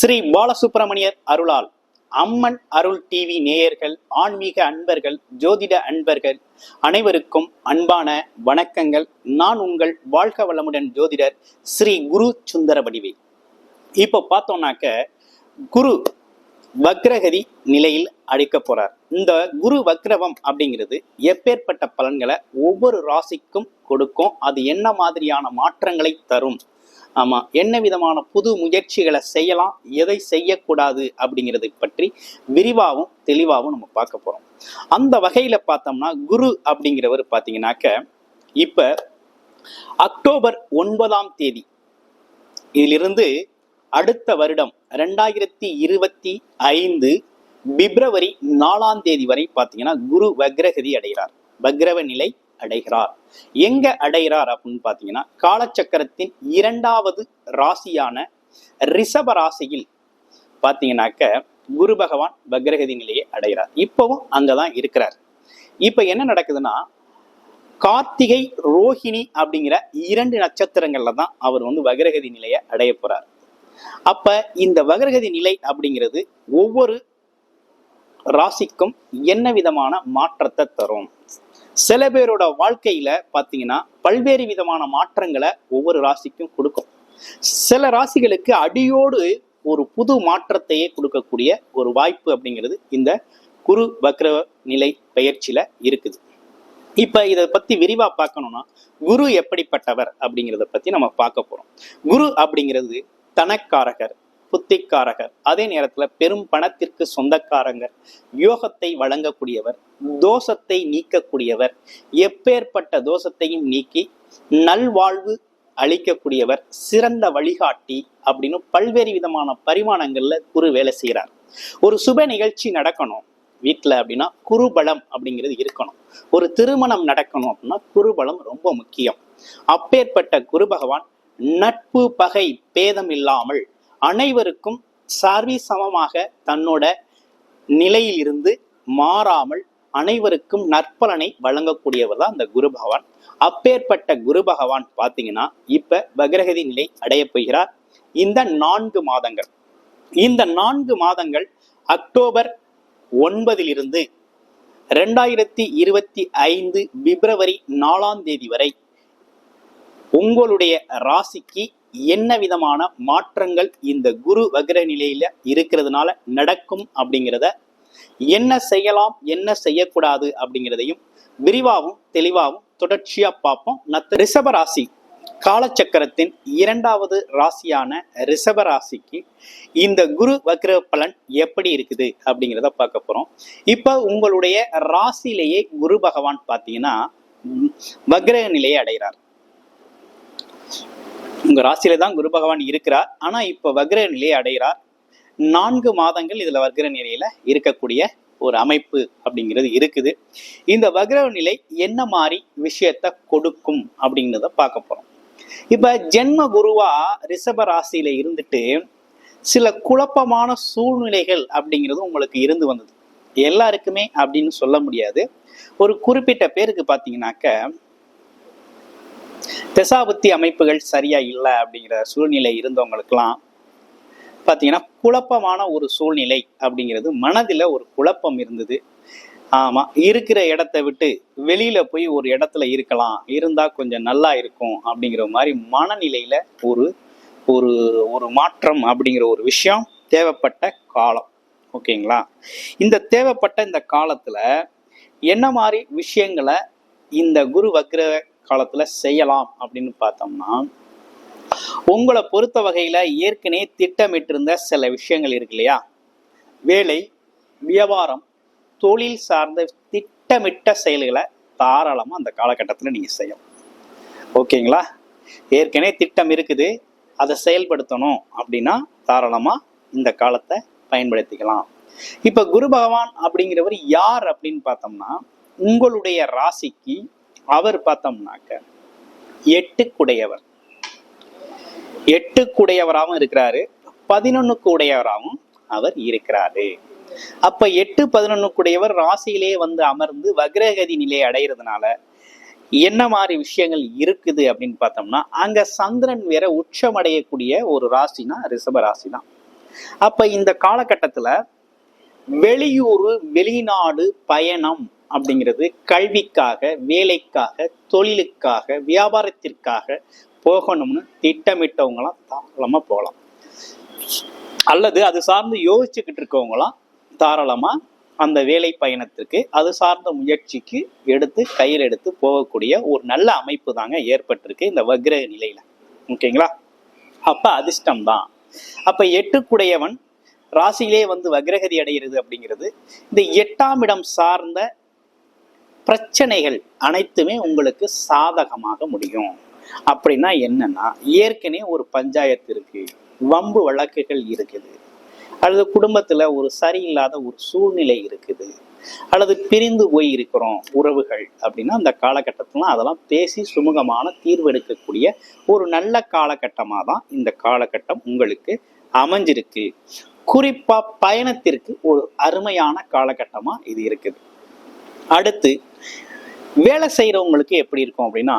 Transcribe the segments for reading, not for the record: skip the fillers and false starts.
ஸ்ரீ பாலசுப்பிரமணியர் அருளால் அம்மன் அருள் டிவி நேயர்கள், ஆன்மீக அன்பர்கள், ஜோதிட அன்பர்கள் அனைவருக்கும் அன்பான வணக்கங்கள். நான் உங்கள் வாழ்க வளமுடன் ஜோதிடர் ஸ்ரீ குரு சுந்தர வடிவேல். இப்போ பார்த்தோம்னாக்க குரு வக்ரகதி நிலையில் அழைக்க போறார். இந்த குரு வக்ரவம் அப்படிங்கிறது எப்பேற்பட்ட பலன்களை ஒவ்வொரு ராசிக்கும் கொடுக்கும், அது என்ன மாதிரியான மாற்றங்களை தரும், ஆமா என்ன விதமான புது முயற்சிகளை செய்யலாம், எதை செய்யக்கூடாது அப்படிங்கிறதை பற்றி விரிவாகவும் தெளிவாகவும் நம்ம பார்க்க போறோம். அந்த வகையில பார்த்தோம்னா குரு அப்படிங்கிறவர் பார்த்தீங்கன்னாக்க இப்ப அக்டோபர் 9 இதிலிருந்து அடுத்த வருடம் 2025 பிப்ரவரி 4 வரை பார்த்தீங்கன்னா குரு வக்ரகதி அடைகிறார், வக்ரவ நிலை அடைகிறார். எங்க அடைகிறார் அப்படின்னு பாத்தீங்கன்னா காலச்சக்கரத்தின் 2வது ராசியான ரிஷப ராசியில் பாத்தீங்கன்னாக்க குரு பகவான் வக்ரகதி நிலையை அடைகிறார். இப்பவும் அங்கதான் இருக்கிறார். இப்ப என்ன நடக்குதுன்னா கார்த்திகை ரோஹிணி அப்படிங்கிற 2 நட்சத்திரங்கள்ல தான் அவர் வக்ரகதி நிலையை அடைய போறார். அப்ப இந்த வக்ரகதி நிலை அப்படிங்கிறது ஒவ்வொரு ராசிக்கும் என்ன விதமான மாற்றத்தை தரும்? சில பேரோட வாழ்க்கையில பாத்தீங்கன்னா பல்வேறு விதமான மாற்றங்களை ஒவ்வொரு ராசிக்கும் கொடுக்கும். சில ராசிகளுக்கு அடியோடு ஒரு புது மாற்றத்தையே கொடுக்கக்கூடிய ஒரு வாய்ப்பு அப்படிங்கிறது இந்த குரு வக்ர நிலை பயிற்சியில இருக்குது. இப்ப இதை பத்தி விரிவா பார்க்கணும்னா குரு எப்படிப்பட்டவர் அப்படிங்கிறத பத்தி நம்ம பார்க்க போறோம். குரு அப்படிங்கிறது தனக்காரகர், புத்திக்காரகர், அதே நேரத்துல பெரும் பணத்திற்கு சொந்தக்காரங்கர், யோகத்தை வழங்கக்கூடியவர், தோஷத்தை நீக்கக்கூடியவர், எப்பேற்பட்ட தோஷத்தையும் நீக்கி நல்வாழ்வு அளிக்கக்கூடியவர், சிறந்த வழிகாட்டி அப்படின்னு பல்வேறு விதமான பரிமாணங்கள்ல குரு வேலை செய்கிறார். ஒரு சுப நிகழ்ச்சி நடக்கணும் வீட்டுல அப்படின்னா குருபலம் அப்படிங்கிறது இருக்கணும். ஒரு திருமணம் நடக்கணும் அப்படின்னா குருபலம் ரொம்ப முக்கியம். அப்பேற்பட்ட குரு பகவான் நட்பு பகை பேதம் இல்லாமல் அனைவருக்கும் சார்வி சமமாக தன்னோட நிலையில் இருந்து மாறாமல் அனைவருக்கும் நற்பலனை வழங்கக்கூடியவர் தான் இந்த குரு பகவான். அப்பேற்பட்ட குரு பகவான் பாத்தீங்கன்னா இப்ப வக்ரகதி நிலை அடைய போகிறார். இந்த 4 மாதங்கள், இந்த 4 மாதங்கள் அக்டோபர் 9 2025 பிப்ரவரி 4 வரை உங்களுடைய ராசிக்கு என்ன விதமான மாற்றங்கள் இந்த குரு வக்ர நிலையில இருக்கிறதுனால நடக்கும் அப்படிங்கிறத, என்ன செய்யலாம் என்ன செய்யக்கூடாது அப்படிங்கிறதையும் விரிவாகவும் தெளிவாகவும் தொடர்ச்சியா பார்ப்போம். ரிஷப ராசி காலச்சக்கரத்தின் 2வது ராசியான ரிஷப ராசிக்கு இந்த குரு வக்ர பலன் எப்படி இருக்குது அப்படிங்கிறத பார்க்க போறோம். இப்ப உங்களுடைய ராசியிலேயே குரு பகவான் பார்த்தீங்கன்னா வக்ர நிலையை அடைகிறார். உங்க ராசியில தான் குரு பகவான் இருக்கிறார். ஆனா இப்ப வக்ர நிலையை அடைகிறார். 4 மாதங்கள் இதுல வக்ர நிலையில இருக்கக்கூடிய ஒரு அமைப்பு அப்படிங்கிறது இருக்குது. இந்த வக்ர நிலை என்ன மாதிரி விஷயத்த கொடுக்கும் அப்படிங்கிறத பார்க்க போறோம். இப்ப ஜென்ம குருவா ரிஷப ராசியில இருந்துட்டு சில குழப்பமான சூழ்நிலைகள் அப்படிங்கிறது உங்களுக்கு இருந்து வந்தது. எல்லாருக்குமே அப்படின்னு சொல்ல முடியாது. ஒரு குறிப்பிட்ட பேருக்கு பாத்தீங்கன்னாக்க தசாபுத்தி அமைப்புகள் சரியா இல்லை அப்படிங்கிற சூழ்நிலை இருந்தவங்களுக்கெல்லாம் பார்த்தீங்கன்னா குழப்பமான ஒரு சூழ்நிலை அப்படிங்கிறது, மனதில் ஒரு குழப்பம் இருந்தது. ஆமா, இருக்கிற இடத்த விட்டு வெளியில போய் ஒரு இடத்துல இருக்கலாம், இருந்தா கொஞ்சம் நல்லா இருக்கும் அப்படிங்கிற மாதிரி மனநிலையில ஒரு ஒரு ஒரு மாற்றம் அப்படிங்கிற ஒரு விஷயம் தேவைப்பட்ட காலம். ஓகேங்களா? இந்த தேவைப்பட்ட இந்த காலத்துல என்ன மாதிரி விஷயங்களை இந்த குரு வக்ர காலத்துல செய்யலாம் அப்படின்னு பார்த்தோம்னா, உங்களை பொறுத்த வகையில ஏற்கனவே திட்டமிட்டிருந்த சில விஷயங்கள் இருக்கு இல்லையா, வேலை, வியாபாரம், தொழில் சார்ந்த திட்டமிட்ட செயல்களை தாராளமா அந்த காலகட்டத்தில் நீங்க செய்யலாம். ஓகேங்களா? ஏற்கனவே திட்டம் இருக்குது, அதை செயல்படுத்தணும் அப்படின்னா தாராளமா இந்த காலத்தை பயன்படுத்திக்கலாம். இப்ப குரு பகவான் அப்படிங்கிறவர் யார் அப்படின்னு பார்த்தோம்னா, உங்களுடைய ராசிக்கு அவர் பார்த்தோம்னாக்க 8 குடையவராகவும் இருக்கிறாரு, 11 உடையவராகவும் அவர் இருக்கிறாரு. அப்ப 8, 11 குடையவர் ராசியிலே அமர்ந்து வக்ரகதி நிலை அடைகிறதுனால என்ன மாதிரி விஷயங்கள் இருக்குது அப்படின்னு பார்த்தோம்னா, அங்க சந்திரன் வேற உச்சமடையக்கூடிய ஒரு ராசினா ரிஷப ராசி தான். அப்ப இந்த காலகட்டத்துல வெளியூர் வெளிநாடு பயணம் அப்படிங்கிறது கல்விக்காக, வேலைக்காக, தொழிலுக்காக, வியாபாரத்திற்காக போகணும்னு திட்டமிட்டவங்களாம் தாராளமா போகலாம். அல்லது அது சார்ந்து யோசிச்சுக்கிட்டு இருக்கவங்களாம் தாராளமா அந்த வேலை பயணத்திற்கு, அது சார்ந்த முயற்சிக்கு கையில் எடுத்து போகக்கூடிய ஒரு நல்ல அமைப்பு தாங்க ஏற்பட்டிருக்கு இந்த வக்ர நிலையில. ஓகேங்களா? அப்ப அதிர்ஷ்டம் தான். அப்ப 8 ராசியிலே வந்து வக்ரகதி அடைகிறது அப்படிங்கிறது இந்த 8ஆம் இடம் சார்ந்த பிரச்சனைகள் அனைத்துமே உங்களுக்கு சாதகமாக முடியும். அப்படின்னா என்னன்னா, ஏற்கனவே ஒரு பஞ்சாயத்து இருக்கு, வம்பு வழக்குகள் இருக்குது, அல்லது குடும்பத்துல ஒரு சரியில்லாத ஒரு சூழ்நிலை இருக்குது, அல்லது பிரிந்து போய் இருக்கிறோம் உறவுகள் அப்படின்னா அந்த காலகட்டத்துல அதெல்லாம் பேசி சுமூகமான தீர்வு எடுக்கக்கூடிய ஒரு நல்ல காலகட்டமாக தான் இந்த காலகட்டம் உங்களுக்கு அமைஞ்சிருக்கு. குறிப்பா பயணத்திற்கு ஒரு அருமையான காலகட்டமா இது இருக்குது. அடுத்து வேலை செய்யறவங்களுக்கு எப்படி இருக்கும் அப்படின்னா,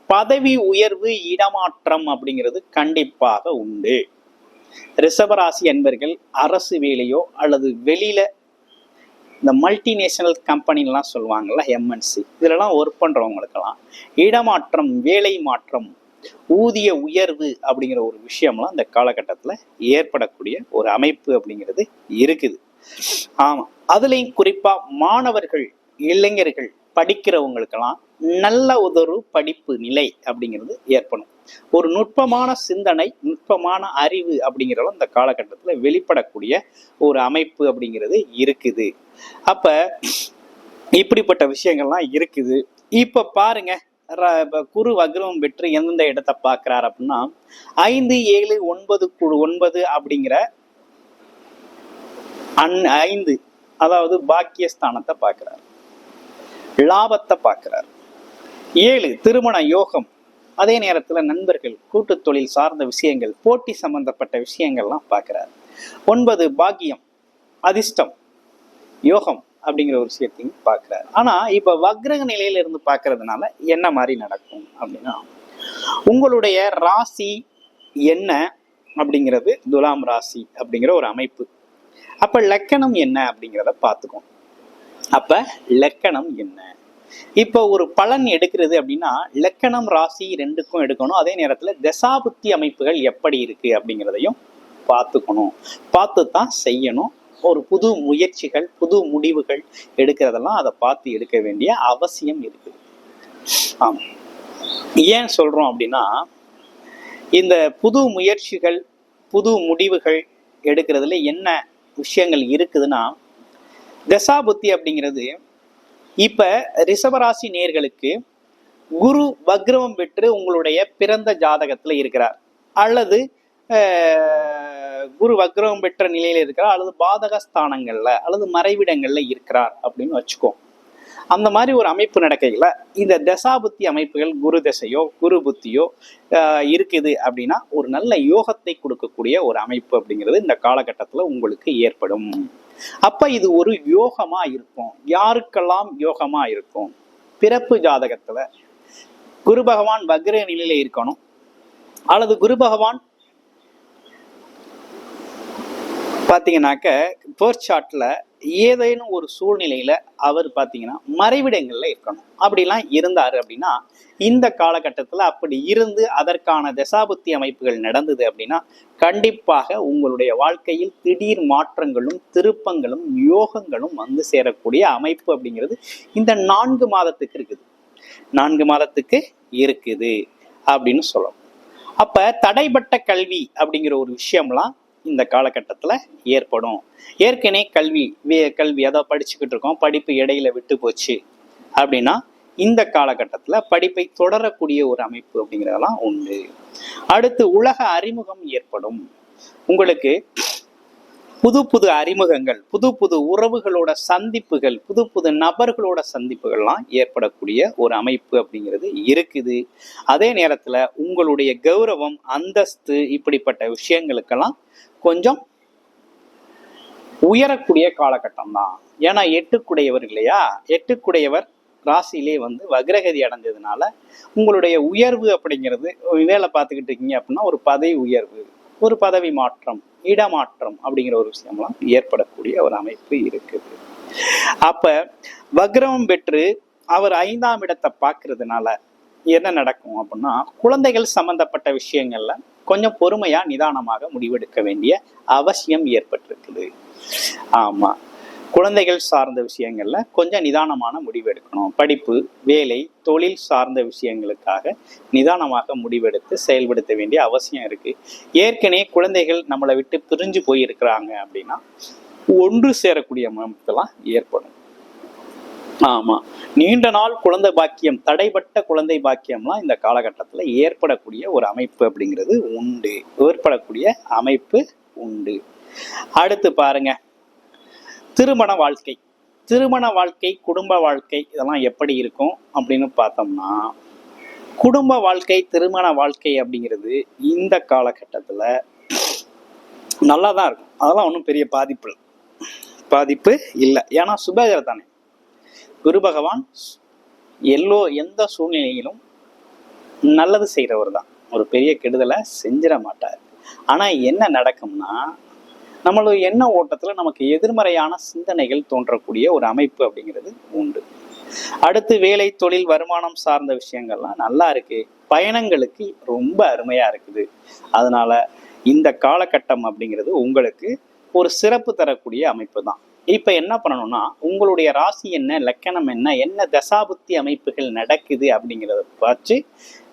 பதவி உயர்வு, இடமாற்றம் அப்படிங்கிறது கண்டிப்பாக உண்டு. ரிஷபராசி என்பர்கள் அரசு வேலையோ அல்லது வெளியில இந்த மல்டிநேஷனல் கம்பெனிலாம் சொல்லுவாங்கல்ல, எம்என்சி, இதுலலாம் ஒர்க் பண்றவங்களுக்கெல்லாம் இடமாற்றம், வேலை மாற்றம், ஊதிய உயர்வு அப்படிங்கிற ஒரு விஷயம்லாம் இந்த காலகட்டத்துல ஏற்படக்கூடிய ஒரு அமைப்பு அப்படிங்கிறது இருக்குது. ஆமா, அதுலயும் குறிப்பா மாணவர்கள், இளைஞர்கள், படிக்கிறவங்களுக்கெல்லாம் நல்ல ஒரு படிப்பு நிலை அப்படிங்கிறது ஏற்படும். ஒரு நுட்பமான சிந்தனை, நுட்பமான அறிவு அப்படிங்கிறத இந்த காலகட்டத்துல வெளிப்படக்கூடிய ஒரு அமைப்பு அப்படிங்கிறது இருக்குது. அப்ப இப்படிப்பட்ட விஷயங்கள்லாம் இருக்குது. இப்ப பாருங்க, குரு வக்ரம் பெற்று எந்தெந்த இடத்தை பார்க்கிறார் அப்படின்னா 5, 7, 9 அப்படிங்கிற 5, அதாவது பாக்கியஸ்தானத்தை பார்க்கிறார், லாபத்தை பார்க்கிறார். 7 திருமண யோகம், அதே நேரத்துல நண்பர்கள், கூட்டு தொழில் சார்ந்த விஷயங்கள், போட்டி சம்பந்தப்பட்ட விஷயங்கள்லாம் பார்க்கிறார். 9 பாக்கியம், அதிர்ஷ்டம், யோகம் அப்படிங்கிற ஒரு விஷயத்தையும் பார்க்கிறார். ஆனா இப்ப வக்ரக நிலையில இருந்து பார்க்கறதுனால என்ன மாதிரி நடக்கும் அப்படின்னா, உங்களுடைய ராசி என்ன அப்படிங்கிறது துலாம் ராசி அப்படிங்கிற ஒரு அமைப்பு. அப்ப லக்கணம் என்ன அப்படிங்கிறத பார்த்துக்கோம். அப்ப லக்கணம் என்ன, இப்ப ஒரு பலன் எடுக்கிறது அப்படின்னா லக்கணம் ராசி 2க்கும் எடுக்கணும். அதே நேரத்துல தசாபுத்தி அமைப்புகள் எப்படி இருக்கு அப்படிங்கிறதையும் பார்த்துக்கணும். பார்த்து தான் செய்யணும். ஒரு புது முயற்சிகள், புது முடிவுகள் எடுக்கிறதெல்லாம் அதை பார்த்து எடுக்க வேண்டிய அவசியம் இருக்குது. ஆமா, ஏன் சொல்றோம் அப்படின்னா, இந்த புது முயற்சிகள், புது முடிவுகள் எடுக்கிறதுல என்ன விஷயங்கள் இருக்குதுன்னா, தசாபுத்தி அப்படிங்கிறது இப்ப ரிஷபராசி நேர்களுக்கு குரு வக்ரம் பெற்று உங்களுடைய பிறந்த ஜாதகத்துல இருக்கிறார், அல்லது குரு வக்ரம் பெற்ற நிலையில இருக்கிறார், அல்லது பாதகஸ்தானங்கள்ல அல்லது மறைவிடங்கள்ல இருக்கிறார் அப்படின்னு வச்சுக்கோ. அந்த மாதிரி ஒரு அமைப்பு நடக்கையில இந்த தசாபுத்தி அமைப்புகள், குரு தசையோ குரு புத்தியோ இருக்குது அப்படின்னா ஒரு நல்ல யோகத்தை கொடுக்கக்கூடிய ஒரு அமைப்பு அப்படிங்கிறது இந்த காலகட்டத்துல உங்களுக்கு ஏற்படும். அப்ப இது ஒரு யோகமா இருக்கும். யாருக்கெல்லாம் யோகமா இருக்கும்? பிறப்பு ஜாதகத்துல குரு பகவான் வக்ர நிலையில இருக்கணும், அல்லது குரு பகவான் பாத்தீங்கன்னாக்க போர்ச் சார்ட்ல ஏதேனும் ஒரு சூழ்நிலையில அவர் பாத்தீங்கன்னா மறைவிடங்கள்ல இருக்கணும். அப்படிலாம் இருந்தாரு அப்படின்னா இந்த காலகட்டத்துல அப்படி இருந்து அதற்கான தசாபுத்தி அமைப்புகள் நடந்தது அப்படின்னா கண்டிப்பாக உங்களுடைய வாழ்க்கையில் திடீர் மாற்றங்களும் திருப்பங்களும் யோகங்களும் வந்து சேரக்கூடிய அமைப்பு அப்படிங்கிறது இந்த 4 மாதத்துக்கு இருக்குது. 4 மாதத்துக்கு இருக்குது அப்படின்னு சொல்லணும். அப்ப தடைப்பட்ட கல்வி அப்படிங்கிற ஒரு விஷயம்லாம் இந்த காலகட்டத்துல ஏற்படும். ஏற்கனவே கல்வி அதாவது படிச்சுக்கிட்டு இருக்கோம், படிப்பு இடையில விட்டு போச்சு அப்படின்னா இந்த காலகட்டத்துல படிப்பை தொடரக்கூடிய ஒரு அமைப்பு அப்படிங்கிறதெல்லாம் உண்டு. அடுத்து உலக அறிமுகம் ஏற்படும். உங்களுக்கு புது புது அறிமுகங்கள், புது புது உறவுகளோட சந்திப்புகள், புது புது நபர்களோட சந்திப்புகள்லாம் ஏற்படக்கூடிய ஒரு அமைப்பு அப்படிங்கிறது இருக்குது. அதே நேரத்துல உங்களுடைய கௌரவம், அந்தஸ்து இப்படிப்பட்ட விஷயங்களுக்கெல்லாம் கொஞ்சம் உயரக்கூடிய காலகட்டம் தான். ஏன்னா 8 இல்லையா, 8 ராசியிலே வந்து வக்ரகதி அடைஞ்சதுனால உங்களுடைய உயர்வு அப்படிங்கிறது, வேலை பார்த்துக்கிட்டு இருக்கீங்க அப்படின்னா ஒரு பதவி உயர்வு, ஒரு பதவி மாற்றம், இடமாற்றம் அப்படிங்கிற ஒரு விஷயம்லாம் ஏற்படக்கூடிய ஒரு அமைப்பு இருக்குது. அப்ப வக்ரம் பெற்று அவர் 5ஆம் இடத்தை பார்க்கறதுனால என்ன நடக்கும் அப்படின்னா, குழந்தைகள் சம்பந்தப்பட்ட விஷயங்கள்ல கொஞ்சம் பொறுமையா நிதானமாக முடிவெடுக்க வேண்டிய அவசியம் ஏற்பட்டிருக்குது. ஆமா, குழந்தைகள் சார்ந்த விஷயங்கள்ல கொஞ்சம் நிதானமான முடிவு எடுக்கணும். படிப்பு, வேலை, தொழில் சார்ந்த விஷயங்களுக்காக நிதானமாக முடிவெடுத்து செயல்படுத்த வேண்டிய அவசியம் இருக்கு. ஏற்கனவே குழந்தைகள் நம்மளை விட்டு பிரிஞ்சு போயிருக்கிறாங்க அப்படின்னா ஒன்று சேரக்கூடிய அமைப்பெல்லாம் ஏற்படும். ஆமா, நீண்ட நாள் குழந்தை பாக்கியம், தடைப்பட்ட குழந்தை பாக்கியம்லாம் இந்த காலகட்டத்துல ஏற்படக்கூடிய ஒரு அமைப்பு அப்படிங்கிறது உண்டு, ஏற்படக்கூடிய அமைப்பு உண்டு. அடுத்து பாருங்க, திருமண வாழ்க்கை. திருமண வாழ்க்கை, குடும்ப வாழ்க்கை இதெல்லாம் எப்படி இருக்கும் அப்படின்னு பார்த்தோம்னா, குடும்ப வாழ்க்கை, திருமண வாழ்க்கை அப்படிங்கிறது இந்த காலகட்டத்துல நல்லா தான் இருக்கும். அதெல்லாம் ஒன்றும் பெரிய பாதிப்பு இல்லை. ஏன்னா சுபகர தானே, குரு பகவான் எந்த சூழ்நிலையிலும் நல்லது செய்கிறவர் தான், ஒரு பெரிய கெடுதலை செஞ்சிட மாட்டார். ஆனா என்ன நடக்கும்னா, நம்மளோட எண்ண ஓட்டத்துல நமக்கு எதிர்மறையான சிந்தனைகள் தோன்றக்கூடிய ஒரு அமைப்பு அப்படிங்கிறது உண்டு. அடுத்து வேலை, தொழில், வருமானம் சார்ந்த விஷயங்கள்லாம் நல்லா இருக்கு, பயணங்களுக்கு ரொம்ப அருமையா இருக்குது. அதனால இந்த காலகட்டம் அப்படிங்கிறது உங்களுக்கு ஒரு சிறப்பு தரக்கூடிய அமைப்பு தான். இப்ப என்ன பண்ணணும்னா, உங்களுடைய ராசி என்ன, லக்கணம் என்ன, என்ன தசாபுத்தி அமைப்புகள் நடக்குது அப்படிங்கிறத பார்த்து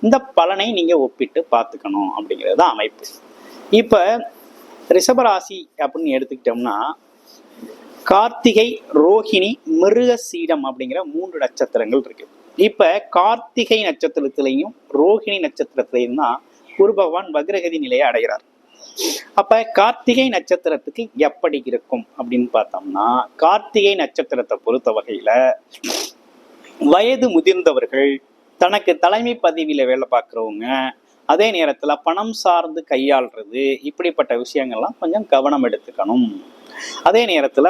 இந்த பலனை நீங்க ஒப்பிட்டு பார்த்துக்கணும் அப்படிங்கிறது தான் அமைப்பு. இப்ப ரிஷபராசி அப்படின்னு எடுத்துக்கிட்டோம்னா, கார்த்திகை, ரோஹிணி, மிருகசீடம் அப்படிங்கிற 3 நட்சத்திரங்கள் இருக்கு. இப்ப கார்த்திகை நட்சத்திரத்திலையும் ரோஹிணி நட்சத்திரத்திலையும் தான் குரு பகவான் வக்ரகதி நிலையை அடைகிறார். அப்ப கார்த்திகை நட்சத்திரத்துக்கு எப்படி இருக்கும் அப்படின்னு பார்த்தோம்னா, கார்த்திகை நட்சத்திரத்தை பொறுத்த வகையில வயது முதிர்ந்தவர்கள், தனக்கு தலைமை பதவியில வேலை பார்க்குறவங்க, அதே நேரத்துல பணம் சார்ந்து கையாள்றது, இப்படிப்பட்ட விஷயங்கள்லாம் கொஞ்சம் கவனம் எடுத்துக்கணும். அதே நேரத்துல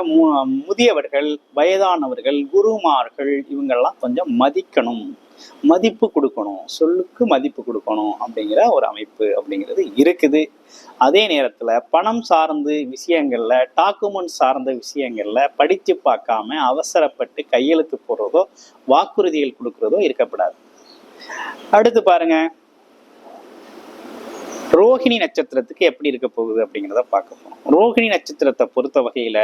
முதியவர்கள், வயதானவர்கள், குருமார்கள் இவங்கெல்லாம் கொஞ்சம் மதிக்கணும், மதிப்பு கொடுக்கணும், சொல்லுக்கு மதிப்பு கொடுக்கணும் அப்படிங்கிற ஒரு அமைப்பு அப்படிங்கிறது இருக்குது. அதே நேரத்துல பணம் சார்ந்து விஷயங்கள்ல, டாக்குமெண்ட் சார்ந்த விஷயங்கள்ல படிச்சு பார்க்காம அவசரப்பட்டு கையெழுத்து போடுறதோ, வாக்குறுதிகள் கொடுக்கறதோ இருக்கப்படாது. அடுத்து பாருங்க, ரோஹிணி நட்சத்திரத்துக்கு எப்படி இருக்க போகுது அப்படிங்கிறத பார்க்க போறோம். ரோஹிணி நட்சத்திரத்தை பொறுத்த வகையில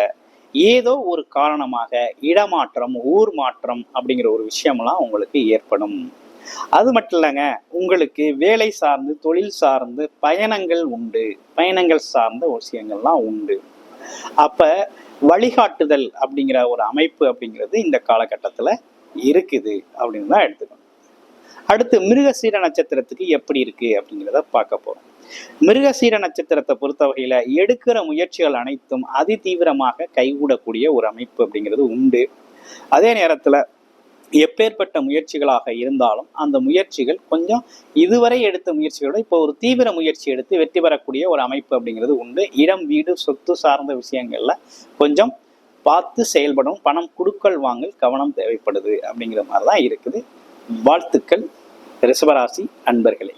ஏதோ ஒரு காரணமாக இடமாற்றம், ஊர் மாற்றம் அப்படிங்கிற ஒரு விஷயம்லாம் உங்களுக்கு ஏற்படும். அது மட்டும் இல்லைங்க, உங்களுக்கு வேலை சார்ந்து, தொழில் சார்ந்து பயணங்கள் உண்டு, பயணங்கள் சார்ந்த விஷயங்கள்லாம் உண்டு. அப்ப வழிகாட்டுதல் அப்படிங்கிற ஒரு அமைப்பு அப்படிங்கிறது இந்த காலகட்டத்துல இருக்குது அப்படின்னு தான் எடுத்துக்கணும். அடுத்து மிருகசீர நட்சத்திரத்துக்கு எப்படி இருக்கு அப்படிங்கிறத பார்க்க போறோம். மிருகசீர நட்சத்திரத்தை பொறுத்த வகையில எடுக்கிற முயற்சிகள் அனைத்தும் அதி தீவிரமாக கைகூடக்கூடிய ஒரு அமைப்பு அப்படிங்கிறது உண்டு. அதே நேரத்துல எப்பேற்பட்ட முயற்சிகளாக இருந்தாலும் அந்த முயற்சிகள் கொஞ்சம் இதுவரை எடுத்த முயற்சிகளோட இப்போ ஒரு தீவிர முயற்சி எடுத்து வெற்றி பெறக்கூடிய ஒரு அமைப்பு அப்படிங்கிறது உண்டு. இடம், வீடு, சொத்து சார்ந்த விஷயங்கள்ல கொஞ்சம் பார்த்து செயல்படும், பணம் கொடுக்கல் வாங்கல் கவனம் தேவைப்படுது அப்படிங்கிற மாதிரிதான் இருக்குது. வாழ்த்துக்கள் ரிஷபராசி அன்பர்களே.